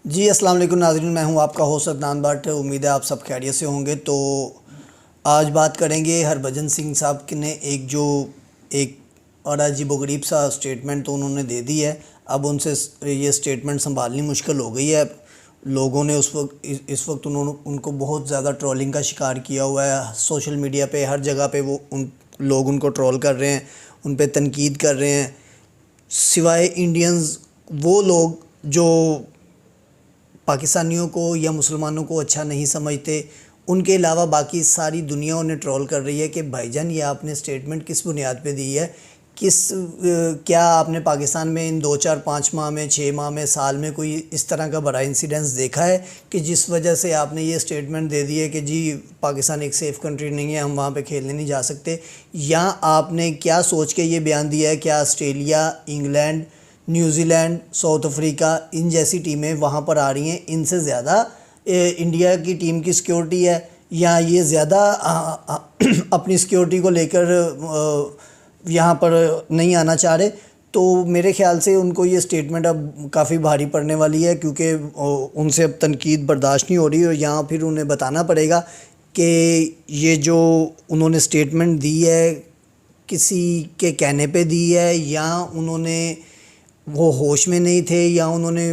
जी अस्सलाम वालेकुम नाज़रीन, मैं हूं आपका होस्ट अदनान भट्ट। उम्मीद है आप सब खैरियत से होंगे। तो आज बात करेंगे हरभजन सिंह साहब के ने एक और अजीबोगरीब सा स्टेटमेंट तो उन्होंने दे दी है। अब उनसे ये स्टेटमेंट संभालनी मुश्किल हो गई है। लोगों ने इस वक्त उन्होंने उनको बहुत ज़्यादा ट्रोलिंग का शिकार किया हुआ है। सोशल मीडिया पे हर जगह पे लोग उनको ट्रोल कर रहे हैं, उन पे तनकीद कर रहे हैं। सिवाय इंडियंस, वो लोग जो पाकिस्तानियों को या मुसलमानों को अच्छा नहीं समझते, उनके अलावा बाकी सारी दुनिया उन्हें ट्रोल कर रही है कि भाईजान ये आपने स्टेटमेंट किस बुनियाद पे दी है। क्या आपने पाकिस्तान में इन 2 4 5 माह में 6 माह में साल में कोई इस तरह का बड़ा इंसिडेंस देखा है कि जिस वजह से आपने ये स्टेटमेंट दे दी है कि जी पाकिस्तान एक सेफ़ कंट्री नहीं है, हम वहाँ पे खेलने नहीं जा सकते। या आपने क्या सोच के ये बयान दिया है? क्या Australia, England, New Zealand, south Africa in जैसी टीमें वहाँ पर आ रही हैं, इनसे ज़्यादा इंडिया की टीम की सिक्योरिटी है? या ये ज़्यादा अपनी सिक्योरिटी को लेकर यहाँ पर नहीं आना चाह रहे? तो मेरे ख़्याल से उनको ये स्टेटमेंट अब काफ़ी भारी पड़ने वाली है, क्योंकि उनसे अब तनकीद बर्दाश्त नहीं हो रही। और यहाँ फिर उन्हें बताना पड़ेगा कि ये जो उन्होंने स्टेटमेंट दी है किसी के कहने पे दी है, या उन्होंने वो होश में नहीं थे, या उन्होंने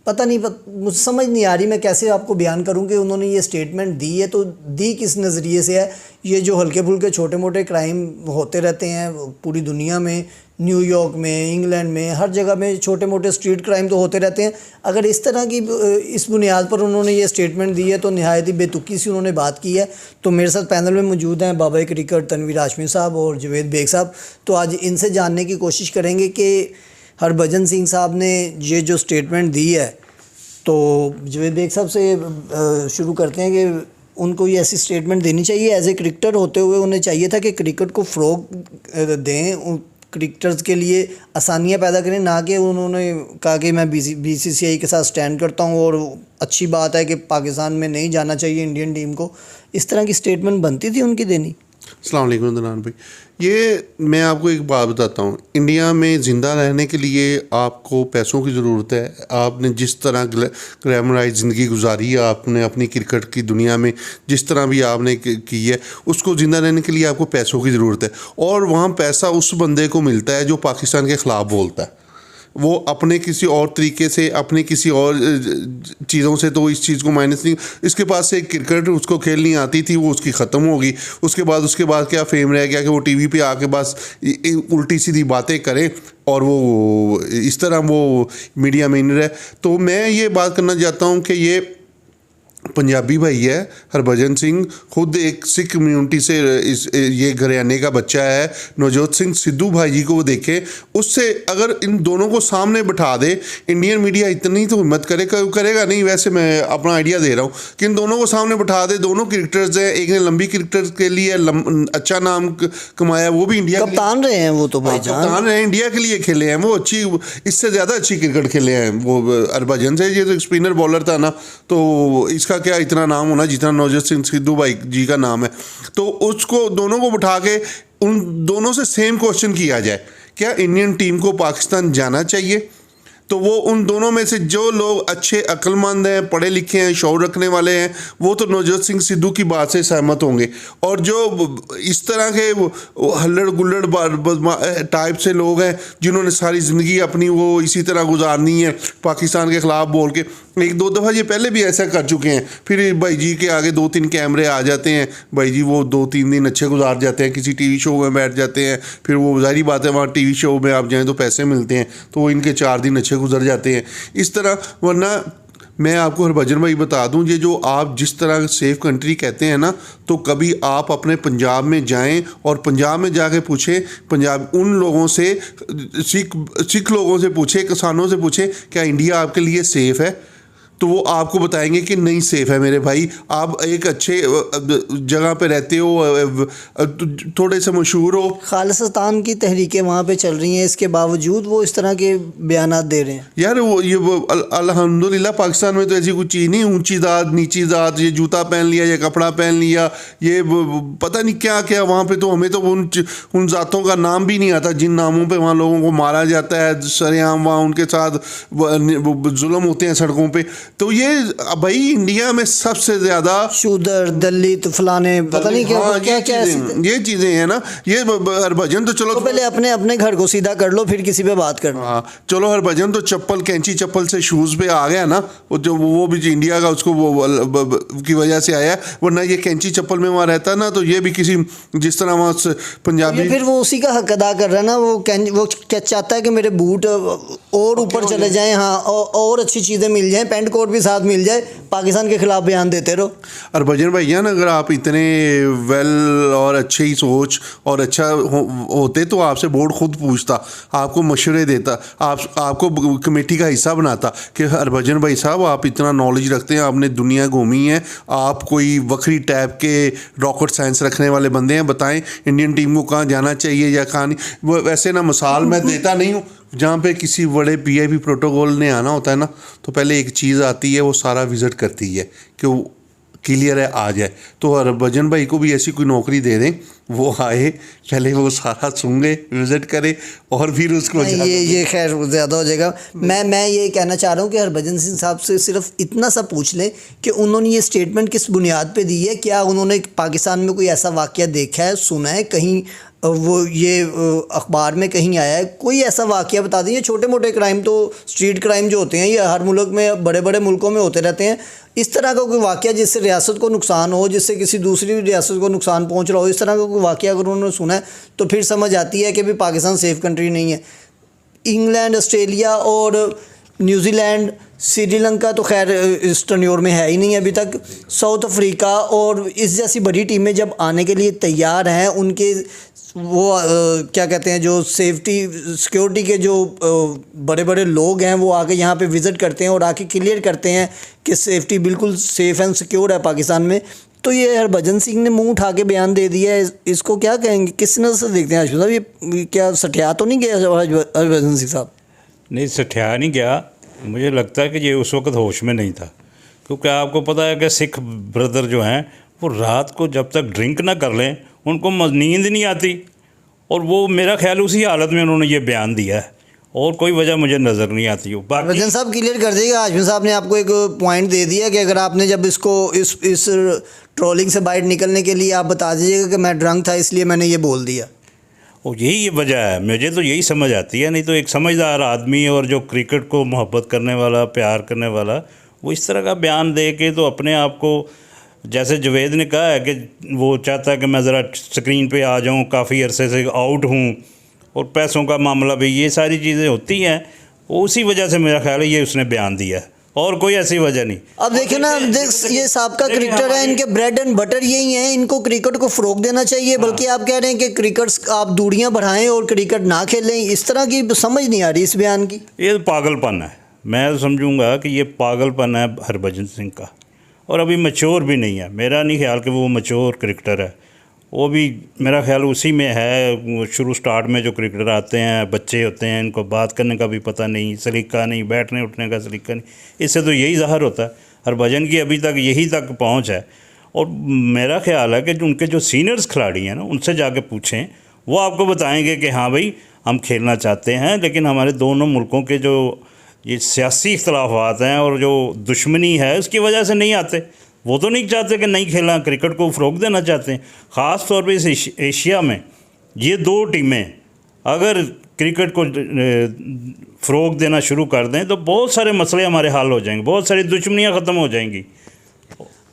पता नहीं, मुझे समझ नहीं आ रही मैं कैसे आपको बयान करूं कि उन्होंने ये स्टेटमेंट दी है तो दी किस नज़रिए से है। ये जो हल्के फुल्के छोटे मोटे क्राइम होते रहते हैं पूरी दुनिया में, न्यूयॉर्क में, इंग्लैंड में, हर जगह में छोटे मोटे स्ट्रीट क्राइम तो होते रहते हैं। अगर इस तरह की इस बुनियाद पर उन्होंने ये स्टेटमेंट दी है तो नहायत ही बेतुकी सी उन्होंने बात की है। तो मेरे साथ पैनल में मौजूद हैं बाबा क्रिकेट तनवीर हाशमी साहब और जवेद बेग साहब। तो आज इनसे जानने की कोशिश करेंगे कि हरभजन सिंह साहब ने ये जो स्टेटमेंट दी है, तो जवेद बेग साहब से शुरू करते हैं कि उनको ये ऐसी स्टेटमेंट देनी चाहिए। एज ए क्रिकेटर होते हुए उन्हें चाहिए था कि क्रिकेट को फ़रोग़ दें, क्रिकेटर्स के लिए आसानियाँ पैदा करें, ना कि उन्होंने कहा कि मैं बीसीसीआई के साथ स्टैंड करता हूँ और अच्छी बात है कि पाकिस्तान में नहीं जाना चाहिए इंडियन टीम को। इस तरह की स्टेटमेंट बनती थी उनकी देनी? अस्सलाम वालेकुम दनान भाई, ये मैं आपको एक बात बताता हूँ। इंडिया में ज़िंदा रहने के लिए आपको पैसों की ज़रूरत है। आपने जिस तरह ग्लैमराइज ज़िंदगी गुजारी है, आपने अपनी क्रिकेट की दुनिया में जिस तरह भी आपने की है, उसको ज़िंदा रहने के लिए आपको पैसों की ज़रूरत है। और वहाँ पैसा उस बंदे को मिलता है जो पाकिस्तान के ख़िलाफ़ बोलता है। वो अपने किसी और तरीके से, अपने किसी और चीज़ों से तो इस चीज़ को माइनस नहीं। इसके पास से क्रिकेट उसको खेलनी आती थी, वो उसकी ख़त्म होगी। उसके बाद क्या फेम रह गया कि वो टीवी पे आके बस उल्टी सीधी बातें करे और वो इस तरह वो मीडिया में नहीं रहे। तो मैं ये बात करना चाहता हूँ कि ये पंजाबी भाई है हरभजन सिंह, खुद एक सिख कम्युनिटी से ये घराने का बच्चा है। नवजोत सिंह सिद्धू भाई जी को वो देखे, उससे अगर इन दोनों को सामने बिठा दे, इंडियन मीडिया इतनी तो हिम्मत करेगा नहीं, वैसे मैं अपना आइडिया दे रहा हूँ कि इन दोनों को सामने बिठा दे। दोनों क्रिकेटर्स हैं, एक ने लंबी क्रिकेटर के लिए अच्छा नाम कमाया, वो भी इंडिया कप्तान रहे हैं, वो तो भाई कप्तान रहे, इंडिया के लिए खेले हैं, वो अच्छी, इससे ज़्यादा अच्छी क्रिकेट खेले हैं वो हरभजन से। ये तो स्पिनर बॉलर था ना, तो इसका क्या इतना नाम होना जितना नवजोत सिंह सिद्धू भाई जी का नाम है। तो उसको दोनों को बिठा के उन दोनों से सेम क्वेश्चन किया जाए, क्या इंडियन टीम को पाकिस्तान जाना चाहिए? तो वो उन दोनों में से जो लोग अच्छे अक्लमंद हैं, पढ़े लिखे हैं, शौर रखने वाले हैं, वो तो नवजोत सिंह सिद्धू की बात से सहमत होंगे। और जो इस तरह के हल्लड़ गुल्लड़ टाइप से लोग हैं जिन्होंने सारी ज़िंदगी अपनी वो इसी तरह गुजारनी है पाकिस्तान के ख़िलाफ़ बोल के, एक दो दफ़ा ये पहले भी ऐसा कर चुके हैं। फिर भाई जी के आगे 2 3 कैमरे आ जाते हैं, भाई जी वो 2 3 दिन अच्छे गुजार जाते हैं, किसी टीवी शो में बैठ जाते हैं। फिर वो ज़ाहिर बात है वहाँ टीवी शो में आप जाएँ तो पैसे मिलते हैं, तो वो इनके 4 दिन अच्छे गुजर जाते हैं इस तरह। वरना मैं आपको हरभजन भाई बता दूं, ये जो आप जिस तरह सेफ़ कंट्री कहते हैं ना, तो कभी आप अपने पंजाब में जाएं और पंजाब में जाके पूछें, पंजाब उन लोगों से, सिख लोगों से पूछें, किसानों से पूछें, क्या इंडिया आपके लिए सेफ़ है? तो वो आपको बताएंगे कि नहीं सेफ़ है मेरे भाई, आप एक अच्छे जगह पे रहते हो, थोड़े से मशहूर हो। खालिस्तान की तहरीकें वहाँ पे चल रही हैं, इसके बावजूद वो इस तरह के बयानात दे रहे हैं। यार वो अल्हम्दुलिल्लाह पाकिस्तान में तो ऐसी कोई चीज़ नहीं, ऊंची जात नीची जात, ये जूता पहन लिया, ये कपड़ा पहन लिया, ये पता नहीं क्या क्या वहाँ पे। तो हमें तो उन जातों का नाम भी नहीं आता जिन नामों पे वहाँ लोगों को मारा जाता है सरेआम, वहाँ उनके साथ जुल्म होते हैं सड़कों पे। तो ये भाई इंडिया में सबसे ज़्यादा शूदर, दलित, फलाने, पता नहीं क्या हाँ, क्या क्या ये चीज़ें हैं ना। ये हरभजन तो चलो तो पहले अपने अपने घर को सीधा कर लो, फिर किसी पे बात करना। हाँ चलो, हरभजन तो चप्पल, कैंची चप्पल से शूज़ पे आ गया ना, वो भी इंडिया का उसको की वजह से आया, वरना ये कैंची चप्पल में वहाँ रहता ना तो ये भी किसी जिस तरह वहाँ पंजाबी। फिर वो उसी का हक अदा कर रहा है ना, वो क्या चाहता है कि मेरे बूट और ऊपर चले जाएं, हाँ, और अच्छी चीज़ें मिल जाएं, पैंट कोट भी साथ मिल जाए, पाकिस्तान के खिलाफ बयान देते रहो। हरभजन भैया ना, अगर आप इतने वेल और अच्छे ही सोच और अच्छा होते तो आपसे बोर्ड खुद पूछता, आपको मशवरे देता, आपको कमेटी का हिस्सा बनाता कि हरभजन भाई साहब आप इतना नॉलेज रखते हैं, आपने दुनिया घूमी है, आप कोई वक्री टाइप के रॉकेट साइंस रखने वाले बंदे हैं, बताएं इंडियन टीम को कहाँ जाना चाहिए या कहाँ नहीं। वो वैसे ना मिसाल मैं देता नहीं हूँ, जहाँ पे किसी बड़े पीआईबी प्रोटोकॉल ने आना होता है ना, तो पहले एक चीज़ आती है, वो सारा विज़िट करती है कि वो क्लियर है आ जाए। तो हरभजन भाई को भी ऐसी कोई नौकरी दे दें, वो आए पहले वो सारा सुन विज़िट करे और फिर उसको ये खैर ज़्यादा हो जाएगा। मैं ये कहना चाह रहा हूँ कि हरभजन सिंह साहब से सिर्फ इतना सा पूछ लें कि उन्होंने ये स्टेटमेंट किस बुनियाद पे दी है। क्या उन्होंने पाकिस्तान में कोई ऐसा वाक़या देखा है, सुना है कहीं, वो ये अखबार में कहीं आया है, कोई ऐसा वाक़या बता दें। छोटे मोटे क्राइम तो स्ट्रीट क्राइम जो होते हैं ये हर मुल्क में, बड़े बड़े मुल्कों में होते रहते हैं। इस तरह का कोई वाक़या जिससे रियासत को नुकसान हो, जिससे किसी दूसरी रियासत को नुकसान पहुंच रहा हो, इस तरह का कोई वाक़या अगर उन्होंने सुना है तो फिर समझ आती है कि भी पाकिस्तान सेफ़ कंट्री नहीं है। इंग्लैंड, ऑस्ट्रेलिया और न्यूजीलैंड, श्रीलंका तो खैर इस टर्न्योर में है ही नहीं अभी तक। साउथ अफ्रीका और इस जैसी बड़ी टीमें जब आने के लिए तैयार हैं, उनके वो क्या कहते हैं, जो सिक्योरिटी के जो बड़े बड़े लोग हैं, वो आके यहाँ पे विज़िट करते हैं और आके क्लियर करते हैं कि सेफ्टी बिल्कुल सेफ़ एंड सिक्योर है पाकिस्तान में। तो ये हरभजन सिंह ने मुंह उठा के बयान दे दिया है, इसको क्या कहेंगे, किस नज़र से देखते हैं हाशिम साहब? ये क्या सठिया तो नहीं गया हरभजन सिंह साहब? नहीं, सठिया नहीं गया। मुझे लगता है कि ये उस वक्त होश में नहीं था, क्योंकि आपको पता है कि सिख ब्रदर जो हैं वो रात को जब तक ड्रिंक ना कर लें उनको नींद नहीं आती, और वो मेरा ख्याल उसी हालत में उन्होंने ये बयान दिया है, और कोई वजह मुझे नज़र नहीं आती हो। हरभजन साहब क्लियर कर देगा, हाशिम साहब ने आपको एक पॉइंट दे दिया कि अगर आपने जब इसको इस ट्रोलिंग से बाहर निकलने के लिए आप बता दीजिएगा कि मैं ड्रंक था इसलिए मैंने ये बोल दिया। और यही वजह है, मुझे तो यही समझ आती है। नहीं तो एक समझदार आदमी और जो क्रिकेट को मोहब्बत करने वाला, प्यार करने वाला, वो इस तरह का बयान दे के तो अपने आप को, जैसे जावेद ने कहा है कि वो चाहता है कि मैं ज़रा स्क्रीन पे आ जाऊं, काफ़ी अरसे से आउट हूं, और पैसों का मामला भी, ये सारी चीज़ें होती हैं, उसी वजह से मेरा ख्याल है ये उसने बयान दिया है, और कोई ऐसी वजह नहीं। अब देखिए ना, ये साबका क्रिकेटर है, इनके ब्रेड एंड बटर यही है, इनको क्रिकेट को फ़रोग देना चाहिए। बल्कि आप कह रहे हैं कि क्रिकेट आप दूरियां बढ़ाएं और क्रिकेट ना खेलें, इस तरह की समझ नहीं आ रही इस बयान की। ये पागलपन है, मैं समझूंगा कि ये पागलपन है हरभजन सिंह का, और अभी मैच्योर भी नहीं है। मेरा नहीं ख्याल कि वो मैच्योर क्रिकेटर है, वो भी मेरा ख्याल उसी में है, शुरू स्टार्ट में जो क्रिकेटर आते हैं, बच्चे होते हैं, इनको बात करने का भी पता नहीं, सलीका नहीं, बैठने उठने का सलीका नहीं। इससे तो यही ज़ाहिर होता है हरभजन की अभी तक यही तक पहुंच है। और मेरा ख्याल है कि उनके जो सीनियर्स खिलाड़ी हैं ना, उनसे जाके पूछें, वो आपको बताएंगे कि हाँ भाई हम खेलना चाहते हैं, लेकिन हमारे दोनों मुल्कों के जो ये सियासी इख्तलाफात हैं और जो दुश्मनी है उसकी वजह से नहीं आते। वो तो नहीं चाहते कि नहीं खेलना, क्रिकेट को फ़रोग देना चाहते हैं। ख़ास तौर पे इस एशिया में ये दो टीमें अगर क्रिकेट को फ़रोग देना शुरू कर दें तो बहुत सारे मसले हमारे हल हो जाएंगे, बहुत सारी दुश्मनियाँ ख़त्म हो जाएंगी,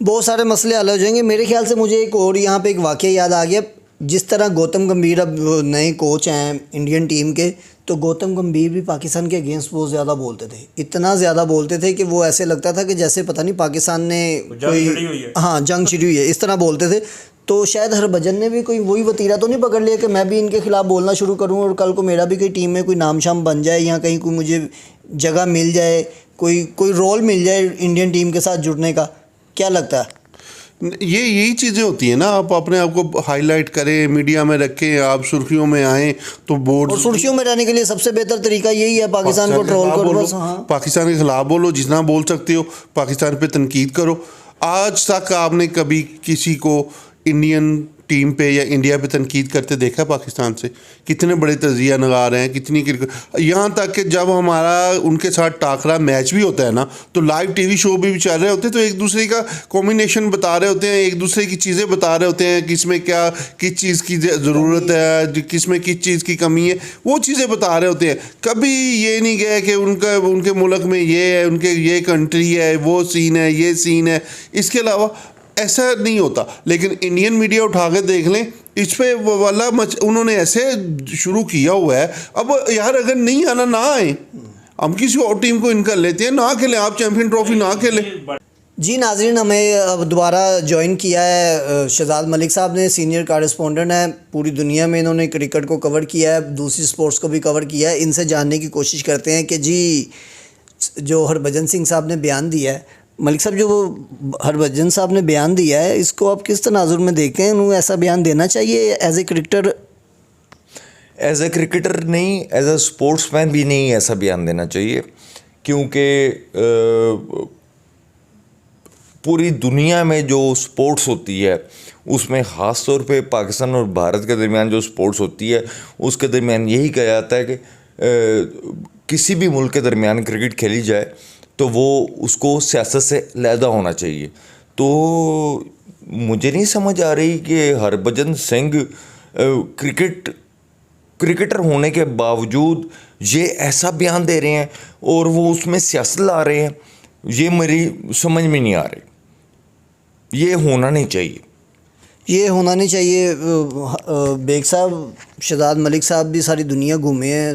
बहुत सारे मसले हल हो जाएंगे। मेरे ख्याल से मुझे एक और यहाँ पे एक वाक़या याद आ गया। जिस तरह गौतम गंभीर अब नए कोच हैं इंडियन टीम के, तो गौतम गंभीर भी पाकिस्तान के अगेंस्ट बहुत ज़्यादा बोलते थे, इतना ज़्यादा बोलते थे कि वो ऐसे लगता था कि जैसे पता नहीं पाकिस्तान ने कोई, हाँ, जंग छिड़ी हुई है, इस तरह बोलते थे। तो शायद हरभजन ने भी कोई वही वतीरा तो नहीं पकड़ लिया कि मैं भी इनके खिलाफ बोलना शुरू करूं और कल को मेरा भी कोई टीम में कोई नाम शाम बन जाए या कहीं कोई मुझे जगह मिल जाए, कोई रोल मिल जाए इंडियन टीम के साथ जुड़ने का? क्या लगता है? यही चीज़ें होती हैं ना, आप अपने आप को हाईलाइट करें, मीडिया में रखें, आप सुर्खियों में आएँ तो बोर्ड, और सुर्खियों में रहने के लिए सबसे बेहतर तरीका यही है पाकिस्तान को ट्रोल करो बस। हाँ, पाकिस्तान के खिलाफ बोलो, जितना बोल सकते हो, पाकिस्तान पे तनकीद करो। आज तक आपने कभी किसी को इंडियन टीम पे या इंडिया पे तनकीद करते देखा है? पाकिस्तान से कितने बड़े तजिया नगार हैं, कितनी क्रिकेट, यहाँ तक कि जब हमारा उनके साथ टाकरा मैच भी होता है ना, तो लाइव टीवी शो भी चल रहे होते हैं, तो एक दूसरे का कॉम्बिनेशन बता रहे होते हैं, एक दूसरे की चीज़ें बता रहे होते हैं, किस में क्या, किस चीज़ की ज़रूरत है, किस में किस चीज़ की कमी है, वो चीज़ें बता रहे होते हैं। कभी ये नहीं गया कि उनके मुल्क में ये है, उनके ये कंट्री है, वो सीन है, ये सीन है, इसके अलावा ऐसा नहीं होता। लेकिन इंडियन मीडिया उठा के देख लें, इस पे वाला उन्होंने ऐसे शुरू किया हुआ है। अब यार अगर नहीं आना ना आए, हम किसी और टीम को इनका लेते हैं, ना खेलें, आप चैंपियन ट्रॉफी ना खेलें। जी नाज़रीन, हमें अब दोबारा ज्वाइन किया है शहजाद मलिक साहब ने, सीनियर कॉरेस्पॉन्डेंट हैं, पूरी दुनिया में इन्होंने क्रिकेट को कवर किया है, दूसरी स्पोर्ट्स को भी कवर किया है। इनसे जानने की कोशिश करते हैं कि जी जो हरभजन सिंह साहब ने बयान दिया है, मलिक साहब जो वो हरभजन साहब ने बयान दिया है, इसको आप किस तनाजुर में देखते हैं? उन्हें ऐसा बयान देना चाहिए as a cricketer? As a cricketer नहीं, एज ए स्पोर्ट्समैन भी नहीं ऐसा बयान देना चाहिए, क्योंकि पूरी दुनिया में जो स्पोर्ट्स होती है उसमें ख़ास तौर पे पाकिस्तान और भारत के दरमियान जो स्पोर्ट्स होती है उसके दरमियान यही कहा जाता है कि किसी भी मुल्क के दरमियान क्रिकेट खेली जाए तो वो उसको सियासत से अलहदा होना चाहिए। तो मुझे नहीं समझ आ रही कि हरभजन सिंह क्रिकेटर होने के बावजूद ये ऐसा बयान दे रहे हैं और वो उसमें सियासत ला रहे हैं, ये मेरी समझ में नहीं आ रही। ये होना नहीं चाहिए, ये होना नहीं चाहिए। बेग साहब, शहजाद मलिक साहब भी सारी दुनिया घूमे हैं,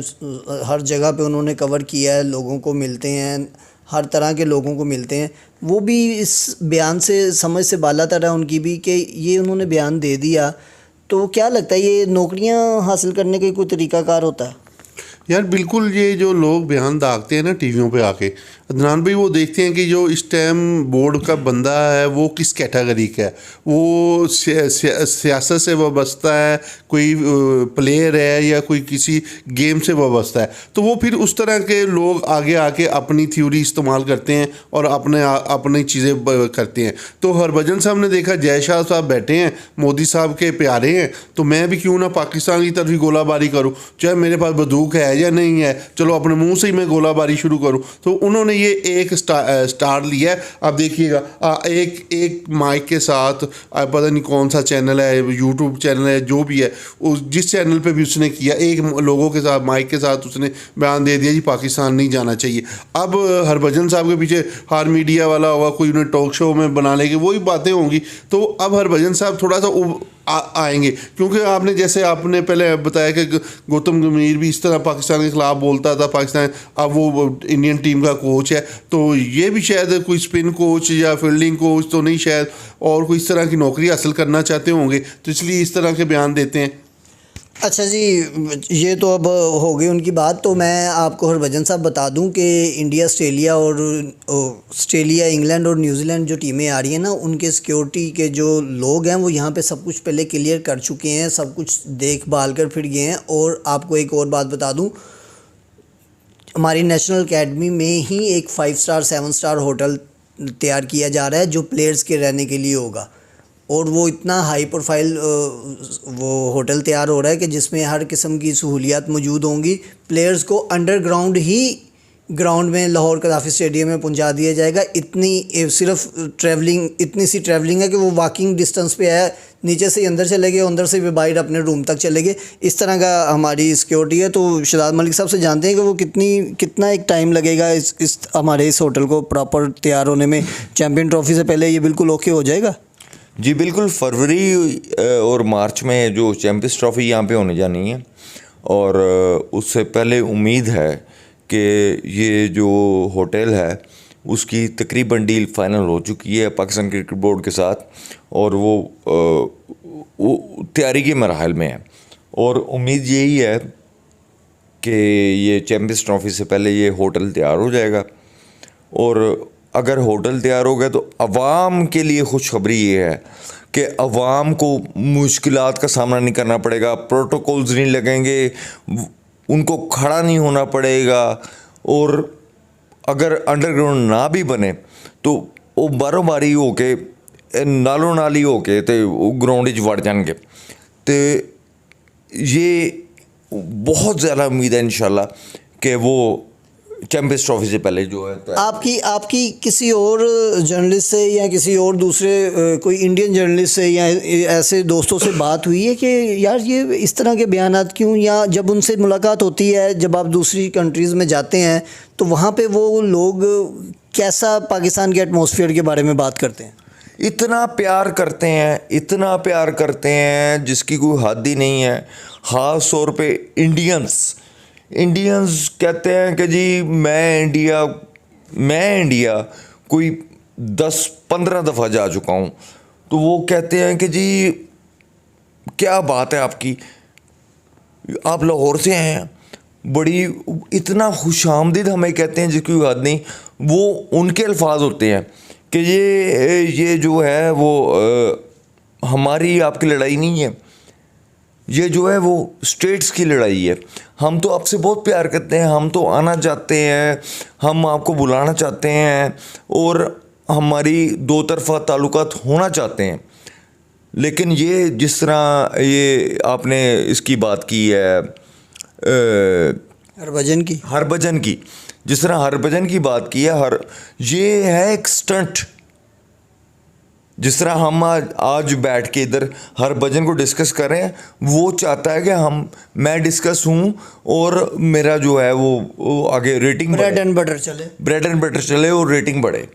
हर जगह पे उन्होंने कवर किया है, लोगों को मिलते हैं, हर तरह के लोगों को मिलते हैं। वो भी इस बयान से समझ से बालातर है उनकी भी कि ये उन्होंने बयान दे दिया। तो क्या लगता है ये नौकरियां हासिल करने का कोई तरीक़ाकार होता है? यार बिल्कुल, ये जो लोग बयान दागते हैं ना टीवियों पे आके, अदनान भाई, वो देखते हैं कि जो इस टाइम बोर्ड का बंदा है वो किस कैटेगरी का है, वो सियासत से वाबस्ता है, कोई प्लेयर है या कोई किसी गेम से वाबस्ता है, तो वो फिर उस तरह के लोग आगे आके अपनी थ्योरी इस्तेमाल करते हैं और अपनी चीज़ें करते हैं। तो हरभजन साहब ने देखा जय शाह साहब बैठे हैं, मोदी साहब के प्यारे हैं, तो मैं भी क्यों ना पाकिस्तान की तरफ ही गोलाबारी करूँ, चाहे मेरे पास बंदूक है या नहीं है, चलो अपने मुंह से ही मैं गोलाबारी शुरू करूँ। तो उन्होंने ये एक स्टार लिया है। आप देखिएगा, एक माइक के साथ, पता नहीं कौन सा चैनल है, यूट्यूब चैनल है, जो भी है, उस जिस चैनल पे भी उसने किया, एक लोगों के साथ माइक के साथ उसने बयान दे दिया जी पाकिस्तान नहीं जाना चाहिए। अब हरभजन साहब के पीछे हर मीडिया वाला होगा, कोई उन्हें टॉक शो में बना लेंगे, वही बातें होंगी। तो अब हरभजन साहब थोड़ा सा आएंगे, क्योंकि आपने जैसे आपने पहले बताया कि गौतम गंभीर भी इस तरह पाकिस्तान के खिलाफ बोलता था, पाकिस्तान अब वो इंडियन टीम का कोच है, तो ये भी शायद कोई स्पिन कोच या फील्डिंग कोच तो नहीं, शायद और कोई इस तरह की नौकरी हासिल करना चाहते होंगे, तो इसलिए इस तरह के बयान देते हैं। अच्छा जी, ये तो अब हो गई उनकी बात। तो मैं आपको हरभजन साहब बता दूं कि इंडिया, ऑस्ट्रेलिया, इंग्लैंड और न्यूजीलैंड जो टीमें आ रही हैं ना, उनके सिक्योरिटी के जो लोग हैं वो यहाँ पे सब कुछ पहले क्लियर कर चुके हैं, सब कुछ देख भाल कर फिर गए हैं। और आपको एक और बात बता दूं, हमारी नेशनल अकेडमी में ही एक 5 स्टार 7 स्टार होटल तैयार किया जा रहा है जो प्लेयर्स के रहने के लिए होगा, और वो इतना हाई प्रोफाइल वो होटल तैयार हो रहा है कि जिसमें हर किस्म की सहूलियात मौजूद होंगी। प्लेयर्स को अंडरग्राउंड ही ग्राउंड में लाहौर कदाफ़ी स्टेडियम में पहुंचा दिया जाएगा। सिर्फ ट्रैवलिंग, इतनी सी ट्रैवलिंग है कि वो वॉकिंग डिस्टेंस पे है, नीचे से अंदर चले गए, अंदर से भी बाहर अपने रूम तक चले गए। इस तरह का हमारी सिक्योरिटी है। तो शहजाद मलिक साहब से जानते हैं कि वो कितना एक टाइम लगेगा इस हमारे इस होटल को प्रॉपर तैयार होने में? चैम्पियन ट्रॉफी से पहले ये बिल्कुल ओके हो जाएगा? जी बिल्कुल, फरवरी और मार्च में जो चैम्पियंस ट्रॉफ़ी यहाँ पे होने जानी है, और उससे पहले उम्मीद है कि ये जो होटल है उसकी तकरीबन डील फाइनल हो चुकी है पाकिस्तान क्रिकेट बोर्ड के साथ, और वो तैयारी के मराहल में है। और उम्मीद यही है कि ये चैम्पियंस ट्रॉफी से पहले ये होटल तैयार हो जाएगा, और अगर होटल तैयार हो गया तो अवाम के लिए खुशखबरी ये है कि अवाम को मुश्किलात का सामना नहीं करना पड़ेगा, प्रोटोकॉल्स नहीं लगेंगे, उनको खड़ा नहीं होना पड़ेगा, और अगर अंडरग्राउंड ना भी बने तो वो बारों बारी हो के नालों नाली हो के तो ग्राउंड च वड़ जाएंगे। तो ये बहुत ज़्यादा उम्मीद है इंशाल्लाह कि वो चैम्पियंस ट्रॉफी से पहले जो है तो आपकी किसी और जर्नलिस्ट से या किसी और दूसरे कोई इंडियन जर्नलिस्ट से या ऐसे दोस्तों से बात हुई है कि यार ये इस तरह के बयानात क्यों, या जब उनसे मुलाकात होती है, जब आप दूसरी कंट्रीज़ में जाते हैं तो वहाँ पे वो लोग कैसा पाकिस्तान के एटमॉस्फेयर के बारे में बात करते हैं? इतना प्यार करते हैं, इतना प्यार करते हैं जिसकी कोई हद ही नहीं है। ख़ास तौर पे इंडियंस कहते हैं कि जी मैं इंडिया कोई 10-15 दफ़ा जा चुका हूँ, तो वो कहते हैं कि जी क्या बात है आपकी, आप लाहौर से आए हैं, बड़ी इतना खुशामदीद हमें कहते हैं जिसकी कोई हद नहीं। वो उनके अल्फाज होते हैं कि ये जो है वो हमारी आपकी लड़ाई नहीं है, ये जो है वो स्टेट्स की लड़ाई है। हम तो आपसे बहुत प्यार करते हैं, हम तो आना चाहते हैं, हम आपको बुलाना चाहते हैं, और हमारी दो तरफा ताल्लुकात होना चाहते हैं। लेकिन ये जिस तरह ये आपने इसकी बात की है हरभजन की जिस तरह हरभजन की बात की है, ये है एक स्टंट। जिस तरह हम आज बैठ के इधर हरभजन को डिस्कस कर रहे हैं, वो चाहता है कि मैं डिस्कस हूँ और मेरा जो है वो आगे रेटिंग ब्रेड एंड बटर चले और रेटिंग बढ़े।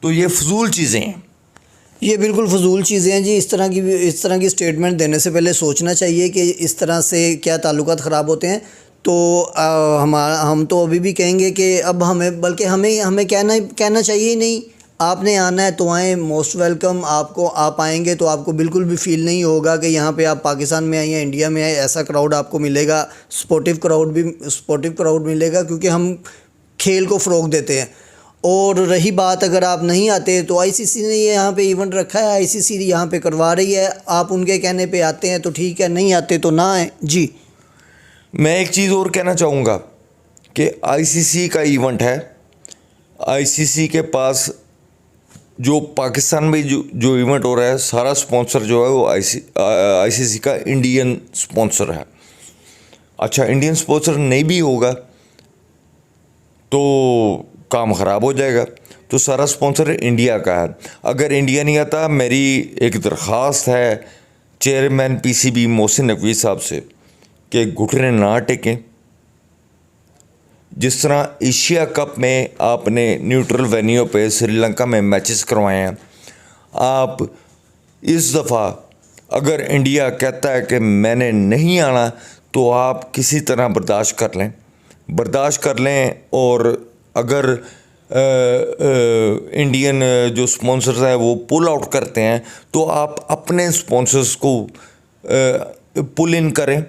तो ये फजूल चीज़ें हैं, ये बिल्कुल फजूल चीज़ें हैं जी। इस तरह की स्टेटमेंट देने से पहले सोचना चाहिए कि इस तरह से क्या ताल्लुकात ख़राब होते हैं। तो हम तो अभी भी कहेंगे कि अब हमें कहना चाहिए ही नहीं। आपने आना है तो आएँ, मोस्ट वेलकम। आप आएंगे तो आपको बिल्कुल भी फील नहीं होगा कि यहाँ पे आप पाकिस्तान में आए या इंडिया में आए। ऐसा क्राउड आपको मिलेगा, स्पोर्टिव क्राउड मिलेगा, क्योंकि हम खेल को फ़रोग देते हैं। और रही बात अगर आप नहीं आते तो आईसीसी ने यहाँ पे इवेंट रखा है, आईसीसी यहाँ पे करवा रही है, आप उनके कहने पे आते हैं तो ठीक है, नहीं आते तो ना आए जी। मैं एक चीज़ और कहना चाहूँगा कि आईसीसी का इवेंट है, आईसीसी के पास जो पाकिस्तान में जो इवेंट हो रहा है, सारा स्पॉन्सर जो है वो आईसीसी का इंडियन स्पॉन्सर है। अच्छा, इंडियन स्पॉन्सर नहीं भी होगा तो काम ख़राब हो जाएगा। तो सारा स्पॉन्सर इंडिया का है। अगर इंडिया नहीं आता, मेरी एक दरख्वास्त है चेयरमैन पीसीबी मोहसिन नकवी साहब से कि घुटने ना टेकें। जिस तरह एशिया कप में आपने न्यूट्रल वेन्यू पे श्रीलंका में मैचेस करवाए हैं, आप इस दफ़ा अगर इंडिया कहता है कि मैंने नहीं आना, तो आप किसी तरह बर्दाश्त कर लें। और अगर इंडियन जो स्पॉन्सर्स हैं वो पुल आउट करते हैं, तो आप अपने स्पॉन्सर्स को पुल इन करें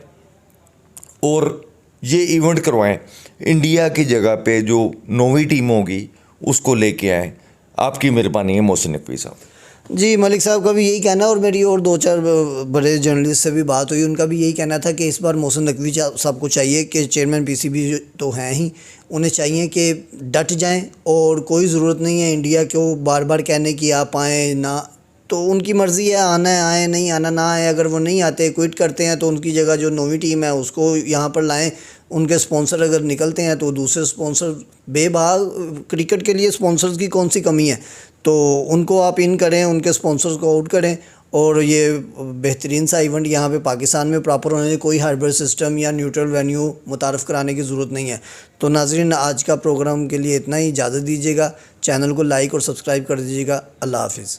और ये इवेंट करवाएं। इंडिया की जगह पे जो नौवीं टीम होगी उसको लेके आएँ। आपकी मेहरबानी है मोहसिन नकवी साहब। जी, मलिक साहब का भी यही कहना, और मेरी और 2-4 बड़े जर्नलिस्ट से भी बात हुई, उनका भी यही कहना था कि इस बार मोहसिन नकवी साहब को चाहिए कि चेयरमैन पीसीबी तो हैं ही, उन्हें चाहिए कि डट जाएं, और कोई ज़रूरत नहीं है इंडिया को बार बार कहने की आप आएँ ना। तो उनकी मर्ज़ी है, आना है आए, नहीं आना ना आए। अगर वो नहीं आते, क्विट करते हैं, तो उनकी जगह जो नौवीं टीम है उसको यहाँ पर लाएं। उनके स्पॉन्सर अगर निकलते हैं तो दूसरे स्पॉन्सर बेबाक, क्रिकेट के लिए स्पॉन्सर्स की कौन सी कमी है, तो उनको आप इन करें, उनके स्पॉन्सर्स को आउट करें, और ये बेहतरीन सा इवेंट यहाँ पे पाकिस्तान में प्रॉपर होने, कोई हार्बर सिस्टम या न्यूट्रल वेन्यू मुतारफ़ कराने की ज़रूरत नहीं है। तो नाज़रीन, आज का प्रोग्राम के लिए इतना ही, इजाज़त दीजिएगा। चैनल को लाइक और सब्सक्राइब कर दीजिएगा। अल्लाह हाफिज़।